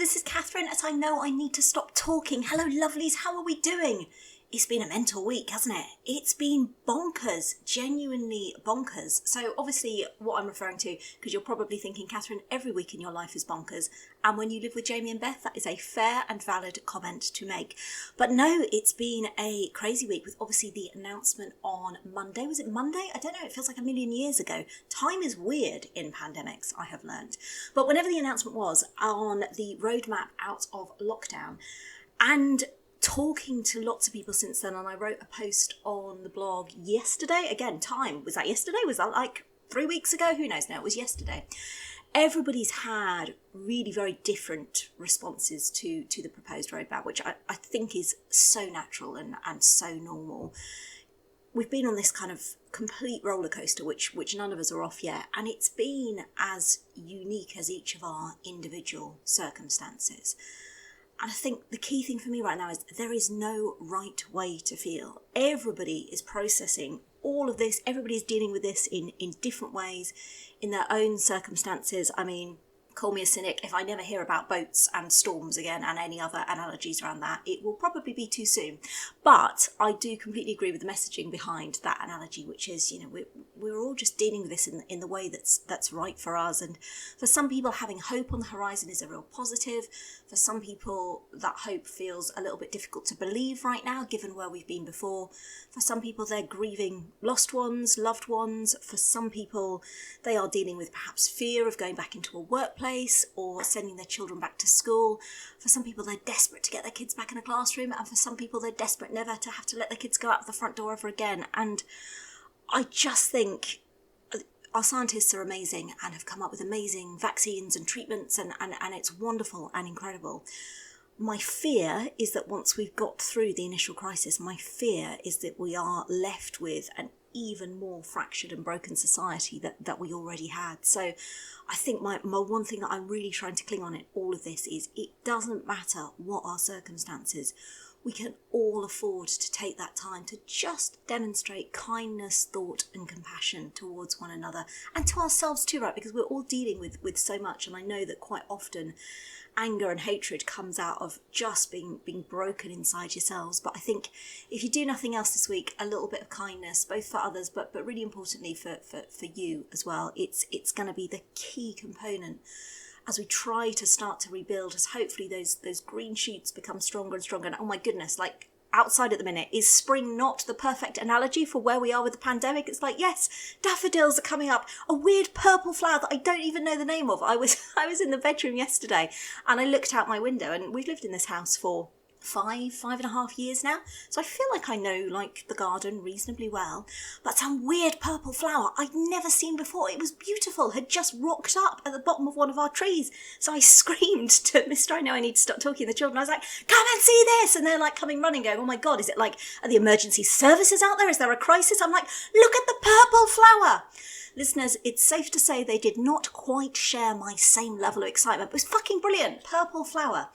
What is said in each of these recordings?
this is Catherine, as I know I need to stop talking. Hello, lovelies, how are we doing? It's been a mental week, hasn't it? It's been bonkers, genuinely bonkers. So obviously what I'm referring to, because you're probably thinking, Catherine, every week in your life is bonkers. And when you live with Jamie and Beth, that is a fair and valid comment to make. But no, it's been a crazy week with obviously the announcement on Monday. Was it Monday? I don't know, it feels like a million years ago. Time is weird in pandemics, I have learned. But whenever the announcement was on the roadmap out of lockdown, and talking to lots of people since then, and I wrote a post on the blog yesterday. Again, time. Was that yesterday? Was that like 3 weeks ago? Who knows now? It was yesterday. Everybody's had really very different responses to the proposed roadmap, which I think is so natural and so normal. We've been on this kind of complete roller coaster, which none of us are off yet, and it's been as unique as each of our individual circumstances. And I think the key thing for me right now is there is no right way to feel. Everybody is processing all of this. Everybody's dealing with this in different ways, in their own circumstances. I mean, call me a cynic. If I never hear about boats and storms again and any other analogies around that, it will probably be too soon. But I do completely agree with the messaging behind that analogy, which is, you know, we're all just dealing with this in the way that's right for us. And for some people, having hope on the horizon is a real positive. For some people, that hope feels a little bit difficult to believe right now, given where we've been before. For some people, they're grieving lost ones, loved ones. For some people, they are dealing with perhaps fear of going back into a workplace or sending their children back to school. For some people, they're desperate to get their kids back in a classroom. And for some people, they're desperate never to have to let their kids go out the front door ever again. And I just think our scientists are amazing and have come up with amazing vaccines and treatments, and it's wonderful and incredible. My fear is that once we've got through the initial crisis, my fear is that we are left with an even more fractured and broken society that we already had. So I think my one thing that I'm really trying to cling on in all of this is it doesn't matter what our circumstances. We can all afford to take that time to just demonstrate kindness, thought and compassion towards one another and to ourselves too, right? Because we're all dealing with so much, and I know that quite often anger and hatred comes out of just being broken inside yourselves. But I think if you do nothing else this week, a little bit of kindness, both for others, but really importantly for you as well. It's going to be the key component as we try to start to rebuild, as hopefully those green shoots become stronger and stronger. And oh my goodness, like outside at the minute, is spring not the perfect analogy for where we are with the pandemic? It's like, yes, daffodils are coming up, a weird purple flower that I don't even know the name of. I was in the bedroom yesterday and I looked out my window, and we've lived in this house for 5.5 years now, so I feel like I know like the garden reasonably well. But some weird purple flower I'd never seen before, it was beautiful, had just rocked up at the bottom of one of our trees. So I screamed to Mr. I know I need to stop talking to the children. I was like, come and see this, and they're like coming running going, oh my god, is it like, are the emergency services out there? Is there a crisis? I'm like, look at the purple flower. Listeners, it's safe to say they did not quite share my same level of excitement, but it was fucking brilliant. Purple flower.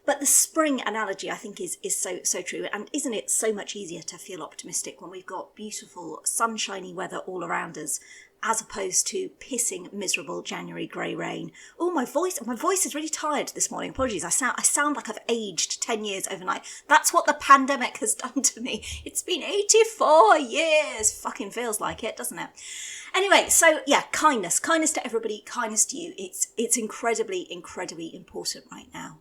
But the spring analogy, I think, is so true. And isn't it so much easier to feel optimistic when we've got beautiful, sunshiny weather all around us, as opposed to pissing, miserable January grey rain? Oh, my voice is really tired this morning. Apologies, I sound like I've aged 10 years overnight. That's what the pandemic has done to me. It's been 84 years. Fucking feels like it, doesn't it? Anyway, so yeah, kindness to everybody, kindness to you. It's incredibly, incredibly important right now.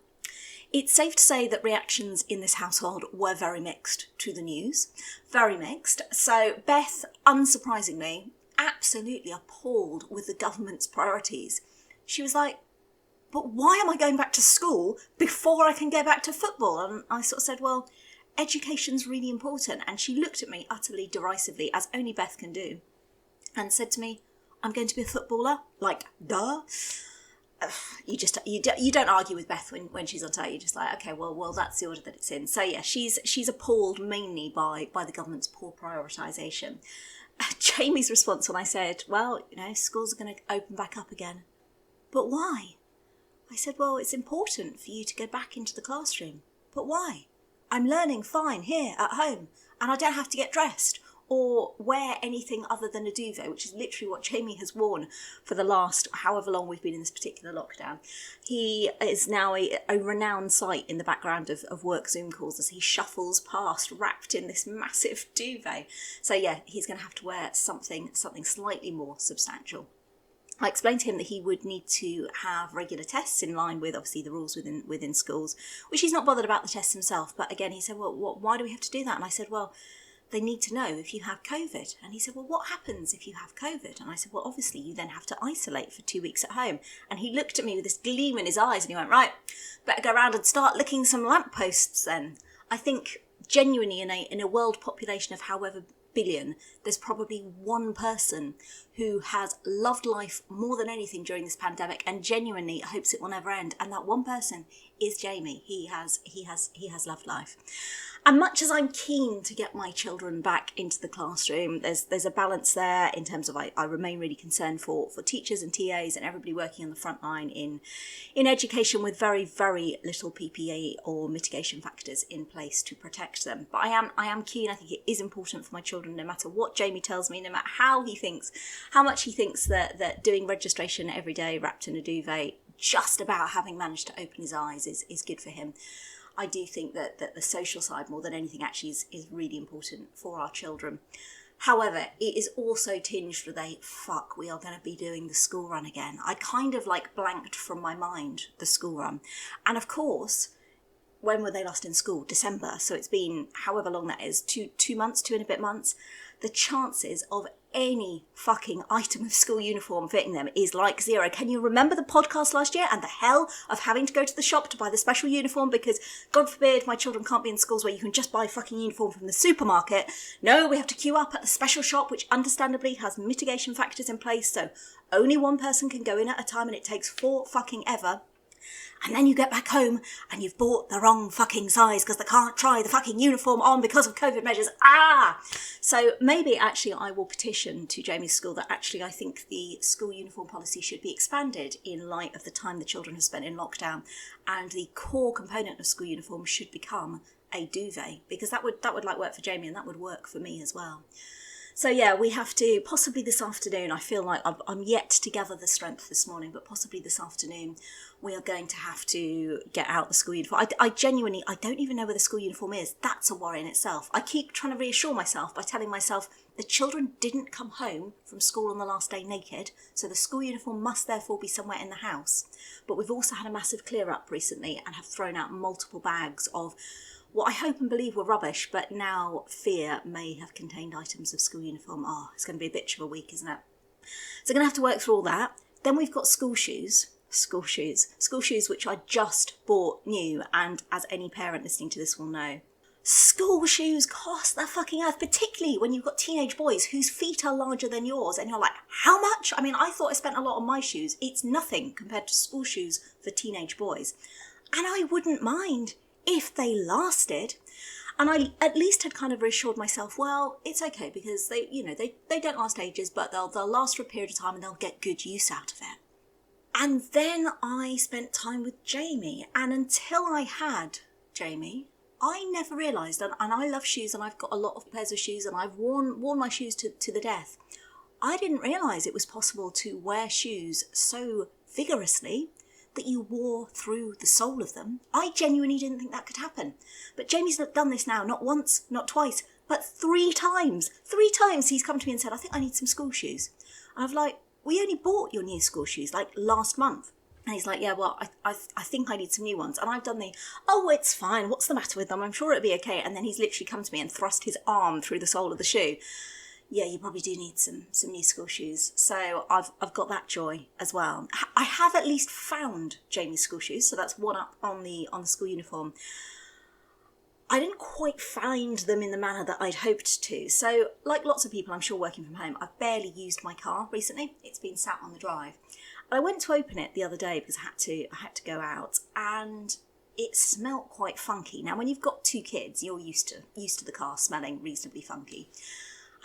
It's safe to say that reactions in this household were very mixed to the news. Very mixed. So Beth, unsurprisingly, absolutely appalled with the government's priorities. She was like, but why am I going back to school before I can go back to football? And I sort of said, well, education's really important. And she looked at me utterly derisively, as only Beth can do, and said to me, I'm going to be a footballer? Like, duh. You don't argue with Beth when she's on telly. You're just like, okay, well that's the order that it's in. So yeah, she's appalled mainly by the government's poor prioritisation. Jamie's response when I said, well, you know, schools are going to open back up again. But why? I said, well, it's important for you to go back into the classroom. But why? I'm learning fine here at home and I don't have to get dressed. or wear anything other than a duvet, which is literally what Jamie has worn for the last however long we've been in this particular lockdown. He is now a renowned sight in the background of work Zoom calls as he shuffles past wrapped in this massive duvet. So yeah, he's going to have to wear something slightly more substantial. I explained to him that he would need to have regular tests in line with obviously the rules within schools, which he's not bothered about the tests himself. But again, he said, well, why do we have to do that? And I said, well, they need to know if you have COVID. And he said, well, what happens if you have COVID? And I said, well, obviously you then have to isolate for 2 weeks at home. And he looked at me with this gleam in his eyes and he went, right, better go around and start licking some lampposts then. I think genuinely in a world population of however billion, there's probably one person who has loved life more than anything during this pandemic and genuinely hopes it will never end. And that one person is Jamie. He has loved life. And much as I'm keen to get my children back into the classroom, there's a balance there in terms of I remain really concerned for teachers and TAs and everybody working on the front line in education with very, very little PPE or mitigation factors in place to protect them. But I am keen. I think it is important for my children, no matter what Jamie tells me, no matter how much he thinks that doing registration every day wrapped in a duvet, just about having managed to open his eyes is good for him. I do think that the social side more than anything actually is really important for our children. However, it is also tinged with we are going to be doing the school run again. I kind of blanked from my mind the school run. And of course, when were they last in school? December. So it's been however long that is, 2 months, 2 and a bit months. The chances of any fucking item of school uniform fitting them is like zero. Can you remember the podcast last year and the hell of having to go to the shop to buy the special uniform because, God forbid, my children can't be in schools where you can just buy a fucking uniform from the supermarket. No, we have to queue up at the special shop, which understandably has mitigation factors in place, so only one person can go in at a time and it takes 4 fucking ever. And then you get back home and you've bought the wrong fucking size because they can't try the fucking uniform on because of COVID measures. So maybe actually I will petition to Jamie's school that actually I think the school uniform policy should be expanded in light of the time the children have spent in lockdown, and the core component of school uniform should become a duvet, because that would work for Jamie and that would work for me as well. So yeah, we have to, possibly this afternoon, I feel like I'm yet to gather the strength this morning, but possibly this afternoon we are going to have to get out the school uniform. I genuinely don't even know where the school uniform is. That's a worry in itself. I keep trying to reassure myself by telling myself the children didn't come home from school on the last day naked, so the school uniform must therefore be somewhere in the house. But we've also had a massive clear up recently and have thrown out multiple bags of what I hope and believe were rubbish, but now fear may have contained items of school uniform. It's going to be a bitch of a week, isn't it? So I'm going to have to work through all that. Then we've got school shoes, which I just bought new, and as any parent listening to this will know, school shoes cost the fucking earth, particularly when you've got teenage boys whose feet are larger than yours, and you're like, how much? I mean, I thought I spent a lot on my shoes. It's nothing compared to school shoes for teenage boys. And I wouldn't mind if they lasted. And I at least had kind of reassured myself, well, it's okay because they don't last ages, but they'll last for a period of time and they'll get good use out of it. And then I spent time with Jamie, and until I had Jamie, I never realised, and I love shoes and I've got a lot of pairs of shoes and I've worn my shoes to the death. I didn't realise it was possible to wear shoes so vigorously that you wore through the sole of them. I genuinely didn't think that could happen. But Jamie's done this now, not once, not twice, but 3 times. 3 times he's come to me and said, I think I need some school shoes. And I've like, we only bought your new school shoes like last month. And he's like, yeah, well, I think I need some new ones. And I've done it's fine. What's the matter with them? I'm sure it'll be okay. And then he's literally come to me and thrust his arm through the sole of the shoe. Yeah, you probably do need some new school shoes. So I've got that joy as well. I have at least found Jamie's school shoes, so that's one up on the school uniform. I didn't quite find them in the manner that I'd hoped to. So, like lots of people, I'm sure working from home, I've barely used my car recently. It's been sat on the drive. I went to open it the other day because I had to go out, and it smelt quite funky. Now, when you've got 2 kids, you're used to the car smelling reasonably funky.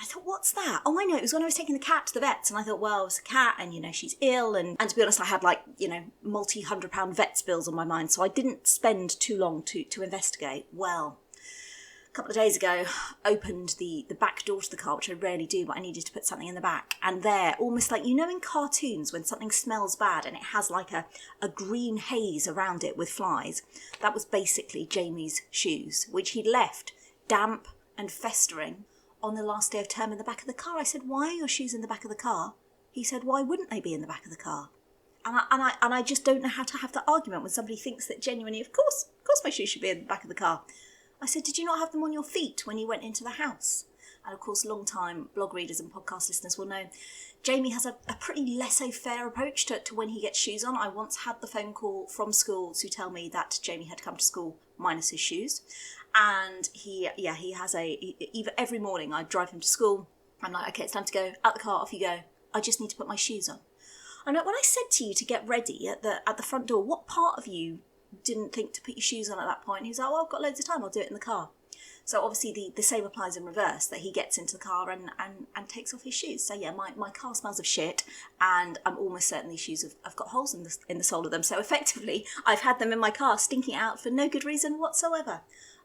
I thought, what's that? Oh, I know, it was when I was taking the cat to the vets, and I thought, well, it's a cat, and, she's ill, and to be honest, I had, multi-100-pound vets bills on my mind, so I didn't spend too long to investigate. Well, a couple of days ago, opened the back door to the car, which I rarely do, but I needed to put something in the back. And there, almost like, you know in cartoons when something smells bad and it has like a green haze around it with flies, that was basically Jamie's shoes, which he'd left damp and festering on the last day of term in the back of the car. I said, why are your shoes in the back of the car? He said, why wouldn't they be in the back of the car? And I just don't know how to have that argument when somebody thinks that genuinely, of course my shoes should be in the back of the car. I said, did you not have them on your feet when you went into the house? And of course, long-time blog readers and podcast listeners will know Jamie has a pretty laissez-faire approach to when he gets shoes on. I once had the phone call from school to tell me that Jamie had come to school minus his shoes. And he has either every morning I drive him to school. I'm like, okay, it's time to go. Out the car, off you go. I just need to put my shoes on. I know when I said to you to get ready at the front door, what part of you didn't think to put your shoes on at that point? He was like, well, I've got loads of time, I'll do it in the car. So obviously the same applies in reverse, that he gets into the car and takes off his shoes. So yeah, my car smells of shit, and I'm almost certain these shoes have got holes in the sole of them. So effectively, I've had them in my car stinking out for no good reason whatsoever.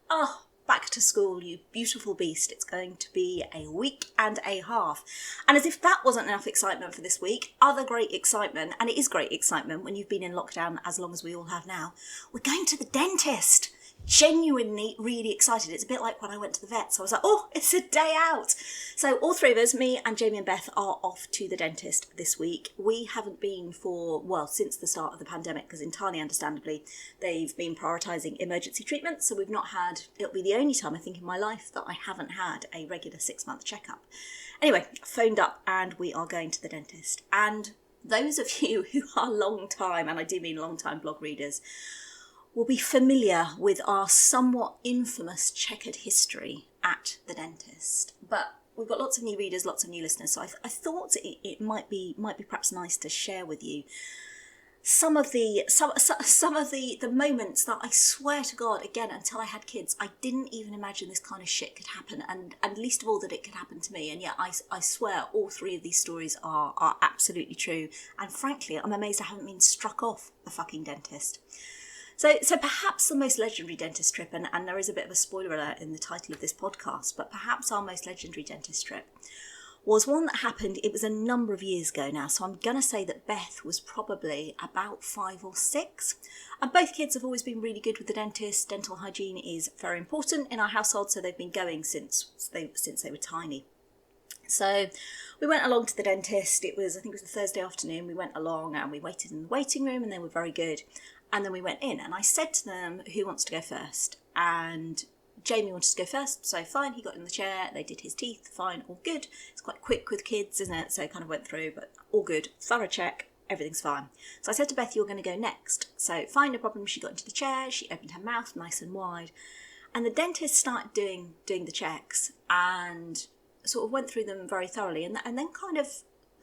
Oh, back to school, you beautiful beast. It's going to be a week and a half. And as if that wasn't enough excitement for this week, other great excitement, and it is great excitement when you've been in lockdown as long as we all have now, we're going to the dentist. Genuinely really excited. It's a bit like when I went to the vet, so I was like, oh, it's a day out. So all three of us, me and Jamie and Beth, are off to the dentist this week. We haven't been since the start of the pandemic, because entirely understandably they've been prioritising emergency treatment, so we've not had, it'll be the only time I think in my life that I haven't had a regular 6-month checkup. Anyway, phoned up and we are going to the dentist. And those of you who are long time, and I do mean long time blog readers, will be familiar with our somewhat infamous checkered history at the dentist. But we've got lots of new readers, lots of new listeners, so I thought it might be perhaps nice to share with you some of the moments that I swear to God, again, until I had kids, I didn't even imagine this kind of shit could happen, and least of all that it could happen to me. And yet I swear all three of these stories are absolutely true, and frankly I'm amazed I haven't been struck off the fucking dentist. So perhaps the most legendary dentist trip, and there is a bit of a spoiler alert in the title of this podcast, but perhaps our most legendary dentist trip was one that happened, it was a number of years ago now, so I'm going to say that Beth was probably about 5 or 6. And both kids have always been really good with the dentist. Dental hygiene is very important in our household, so they've been going since they were tiny. So we went along to the dentist. I think it was a Thursday afternoon. We went along and we waited in the waiting room, and they were very good. And then we went in and I said to them, who wants to go first? And Jamie wanted to go first, so fine, he got in the chair, they did his teeth, fine, all good. It's quite quick with kids, isn't it? So it kind of went through, but all good, thorough check, everything's fine. So I said to Beth, you're going to go next. So fine, no problem, she got into the chair, she opened her mouth nice and wide, and the dentist started doing the checks and sort of went through them very thoroughly, and then kind of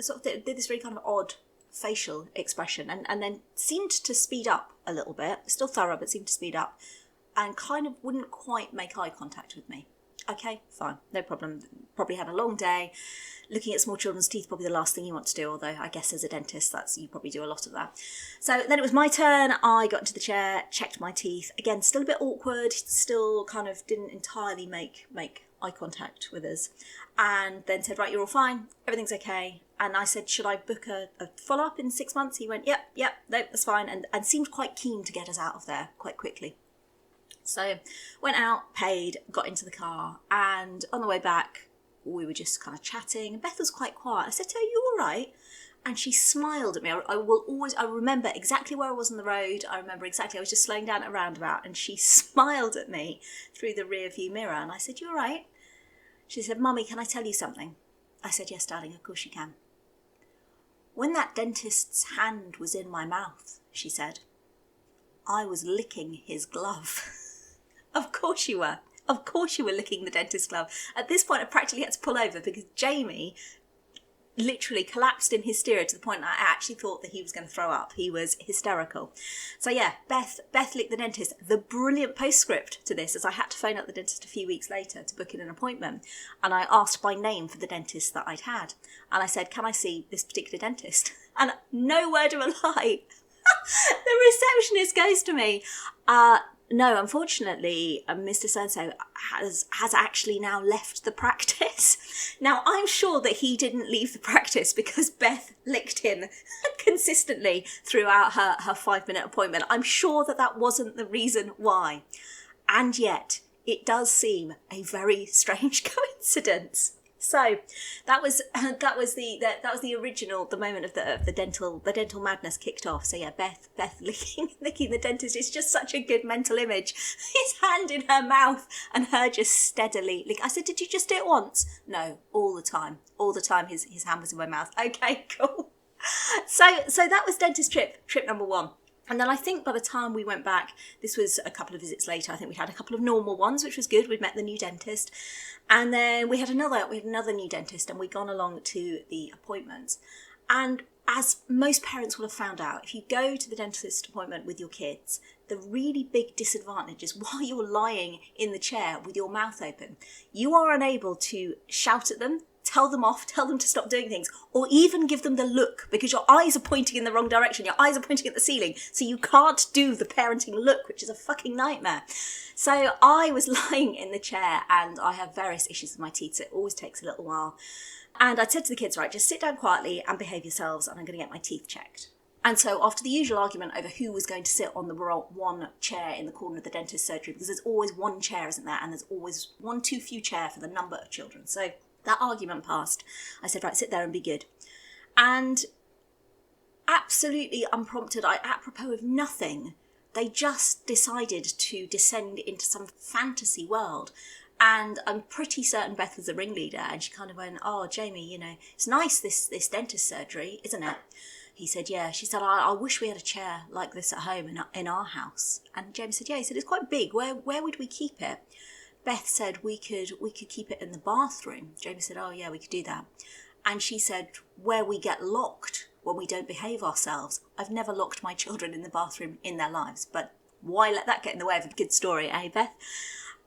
sort of did this really kind of odd facial expression, and then seemed to speed up a little bit, still thorough, but seemed to speed up, and kind of wouldn't quite make eye contact with me. Okay, fine, no problem. Probably had a long day. Looking at small children's teeth, probably the last thing you want to do, although I guess as a dentist, you probably do a lot of that. So then it was my turn. I got into the chair, checked my teeth. Again, still a bit awkward, still kind of didn't entirely make eye contact with us. And then said, right, you're all fine, everything's okay. And I said, should I book a follow-up in 6 months? He went, yep, no, that's fine, and seemed quite keen to get us out of there quite quickly. So went out, paid, got into the car, and on the way back, we were just kind of chatting. Beth was quite quiet. I said to her, you all right? And she smiled at me. I remember exactly where I was on the road. I remember exactly, I was just slowing down at a roundabout, and she smiled at me through the rear view mirror. And I said, you all right? She said, Mummy, can I tell you something? I said, yes, darling, of course you can. When that dentist's hand was in my mouth, she said, I was licking his glove. Of course you were. Of course you were licking the dentist's glove. At this point, I practically had to pull over because Jamie literally collapsed in hysteria to the point that I actually thought that he was going to throw up. He was hysterical. So yeah, Beth licked the dentist. The brilliant postscript to this is I had to phone up the dentist a few weeks later to book in an appointment, and I asked by name for the dentist that I'd had, and I said, can I see this particular dentist? And no word of a lie, the receptionist goes to me, No, unfortunately, Mr. So-and-so has actually now left the practice. Now, I'm sure that he didn't leave the practice because Beth licked him consistently throughout her 5-minute appointment. I'm sure that wasn't the reason why. And yet, it does seem a very strange coincidence. So that was the original, the moment of the dental madness kicked off. So yeah, Beth licking the dentist is just such a good mental image. His hand in her mouth and her just steadily lick. I said, did you just do it once? No, all the time. All the time his hand was in my mouth. Okay, cool. So that was dentist trip number 1. And then I think by the time we went back, this was a couple of visits later, I think we had a couple of normal ones, which was good. We'd met the new dentist. And then we had another new dentist, and we'd gone along to the appointments. And as most parents will have found out, if you go to the dentist appointment with your kids, the really big disadvantage is while you're lying in the chair with your mouth open, you are unable to shout at them, tell them off, tell them to stop doing things, or even give them the look, because your eyes are pointing in the wrong direction. Your eyes are pointing at the ceiling, so you can't do the parenting look, which is a fucking nightmare. So I was lying in the chair, and I have various issues with my teeth, so it always takes a little while. And I said to the kids, right, just sit down quietly and behave yourselves, and I'm going to get my teeth checked. And so after the usual argument over who was going to sit on the one chair in the corner of the dentist surgery, because there's always one chair, isn't there? And there's always one too few chair for the number of children. So that argument passed. I said, right, sit there and be good. And absolutely unprompted, apropos of nothing, they just decided to descend into some fantasy world. And I'm pretty certain Beth was the ringleader, and she kind of went, oh, Jamie, it's nice, this dentist surgery, isn't it? He said, yeah. She said, I wish we had a chair like this at home in our house. And Jamie said, yeah. He said, it's quite big. Where would we keep it? Beth said, we could keep it in the bathroom. Jamie said, oh, yeah, we could do that. And she said, where we get locked when we don't behave ourselves. I've never locked my children in the bathroom in their lives, but why let that get in the way of a good story, eh, Beth?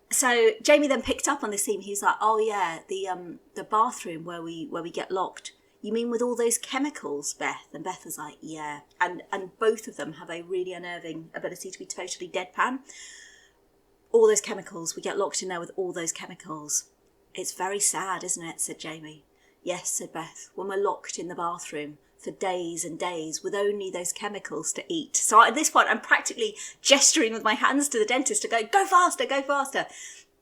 So Jamie then picked up on this theme. He was like, oh, yeah, the bathroom where we get locked. You mean with all those chemicals, Beth? And Beth was like, yeah. And both of them have a really unnerving ability to be totally deadpan. All those chemicals, we get locked in there with all those chemicals. It's very sad, isn't it? Said Jamie. Yes, said Beth, when we're locked in the bathroom for days and days with only those chemicals to eat. So at this point, I'm practically gesturing with my hands to the dentist to go faster, go faster.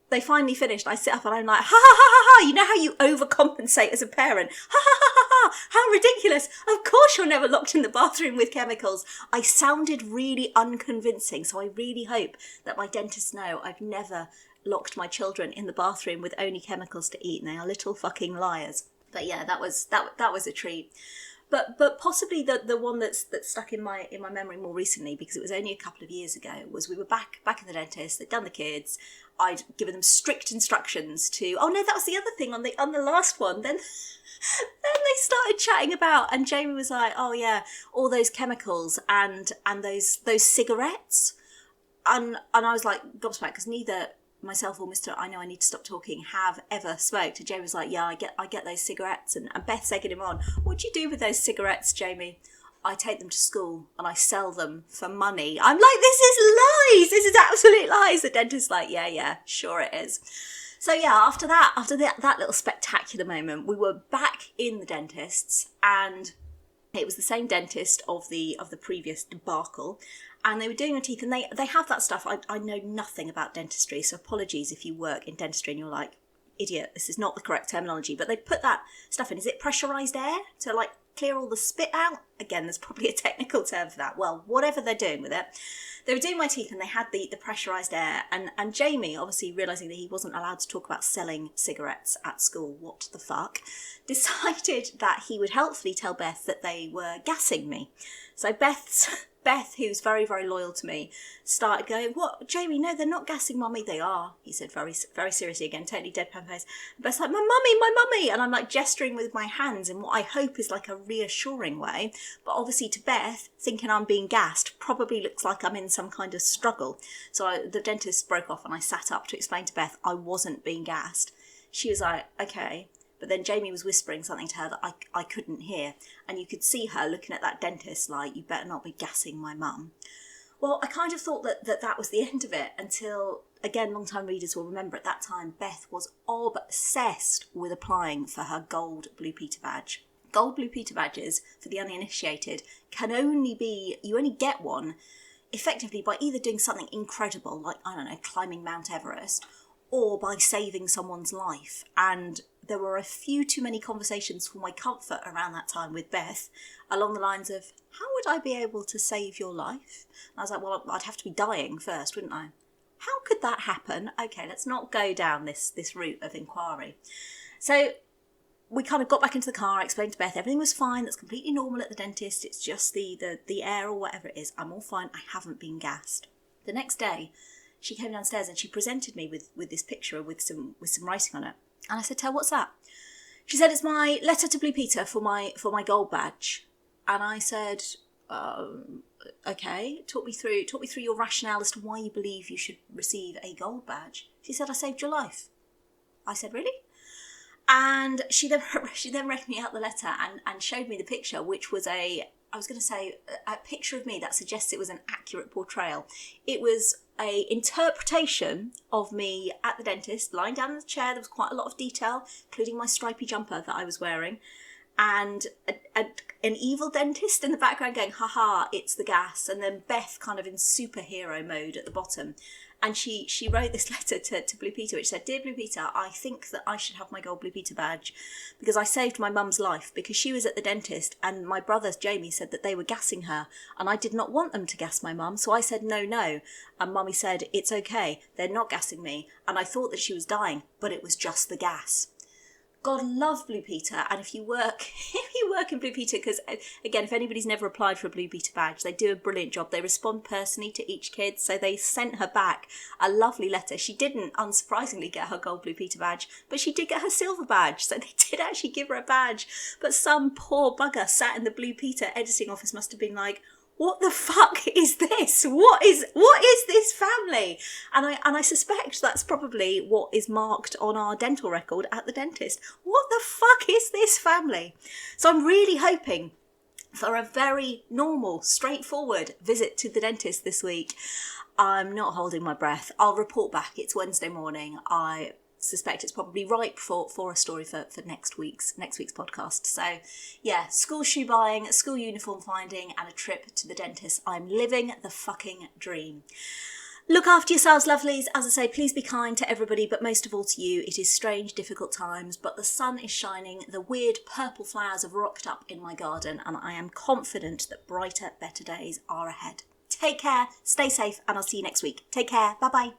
They finally finished. I sit up and I'm like, ha ha ha ha ha. You know how you overcompensate as a parent? Ha ha ha ha ha. How ridiculous. Of course you're never locked in the bathroom with chemicals. I sounded really unconvincing. So I really hope that my dentists know I've never locked my children in the bathroom with only chemicals to eat. And they are little fucking liars. But yeah, that was a treat. But possibly the one that's stuck in my memory more recently, because it was only a couple of years ago, was we were back in the dentist. They'd done the kids. I'd given them strict instructions to. Oh no, that was the other thing on the last one. Then they started chatting about, and Jamie was like, "Oh yeah, all those chemicals and those cigarettes," and I was like gobsmacked, because neither myself or Mr. I know I need to stop talking have ever smoked. And Jamie was like, yeah, I get those cigarettes. And Beth's egging him on. What do you do with those cigarettes, Jamie? I take them to school and I sell them for money. I'm like, this is lies. This is absolute lies. The dentist's like, yeah, sure it is. So yeah, after that little spectacular moment, we were back in the dentist's, and it was the same dentist of the previous debacle. And they were doing your teeth, and they have that stuff. I know nothing about dentistry, so apologies if you work in dentistry and you're like, idiot, this is not the correct terminology. But they put that stuff in. Is it pressurised air to like clear all the spit out? Again, there's probably a technical term for that. Well, whatever they're doing with it. They were doing my teeth, and they had the pressurised air. And Jamie, obviously realising that he wasn't allowed to talk about selling cigarettes at school, what the fuck, decided that he would helpfully tell Beth that they were gassing me. So Beth, who's very, very loyal to me, started going, what, Jamie, no, they're not gassing Mummy. They are, he said very, very seriously again, totally deadpan face. Beth's like, my mummy. And I'm like gesturing with my hands in what I hope is like a reassuring way. But obviously to Beth, thinking I'm being gassed probably looks like I'm in some kind of struggle. So the dentist broke off and I sat up to explain to Beth I wasn't being gassed. She was like, okay. But then Jamie was whispering something to her that I couldn't hear. And you could see her looking at that dentist like, you better not be gassing my mum. Well, I kind of thought that was the end of it until, again, long-time readers will remember at that time, Beth was obsessed with applying for her gold Blue Peter badge. Gold Blue Peter badges, for the uninitiated, you only get one effectively by either doing something incredible, like, I don't know, climbing Mount Everest, or by saving someone's life. And there were a few too many conversations for my comfort around that time with Beth, along the lines of, how would I be able to save your life? And I was like, well, I'd have to be dying first, wouldn't I? How could that happen? Okay, let's not go down this route of inquiry. So we kind of got back into the car, I explained to Beth, everything was fine, that's completely normal at the dentist, it's just the air or whatever it is, I'm all fine, I haven't been gassed. The next day, she came downstairs and she presented me with this picture with some writing on it. And I said to her, what's that? She said, it's my letter to Blue Peter for my gold badge. And I said, okay, talk me through your rationale as to why you believe you should receive a gold badge. She said, I saved your life. I said, really? And she then read me out the letter and showed me the picture, which was a picture of me that suggests it was an accurate portrayal. It was a interpretation of me at the dentist, lying down in the chair. There was quite a lot of detail, including my stripy jumper that I was wearing, and an evil dentist in the background going, haha, it's the gas. And then Beth kind of in superhero mode at the bottom. And she wrote this letter to Blue Peter, which said, Dear Blue Peter, I think that I should have my gold Blue Peter badge because I saved my mum's life because she was at the dentist and my brother Jamie said that they were gassing her and I did not want them to gas my mum. So I said, no. And Mummy said, it's okay, they're not gassing me. And I thought that she was dying, but it was just the gas. God love Blue Peter, and if you work in Blue Peter, because again, if anybody's never applied for a Blue Peter badge, they do a brilliant job. They respond personally to each kid, so they sent her back a lovely letter. She didn't, unsurprisingly, get her gold Blue Peter badge, but she did get her silver badge, so they did actually give her a badge. But some poor bugger sat in the Blue Peter editing office must have been like, what the fuck is this? What is this family? And I suspect that's probably what is marked on our dental record at the dentist. What the fuck is this family? So I'm really hoping for a very normal, straightforward visit to the dentist this week. I'm not holding my breath. I'll report back. It's Wednesday morning. I suspect it's probably ripe for a story for next week's podcast. So yeah, school shoe buying, school uniform finding, and a trip to the dentist. I'm living the fucking dream. Look after yourselves, lovelies. As I say, please be kind to everybody, but most of all to you. It is strange, difficult times, but the sun is shining, the weird purple flowers have rocked up in my garden, and I am confident that brighter, better days are ahead. Take care, stay safe, and I'll see you next week. Take care, bye-bye.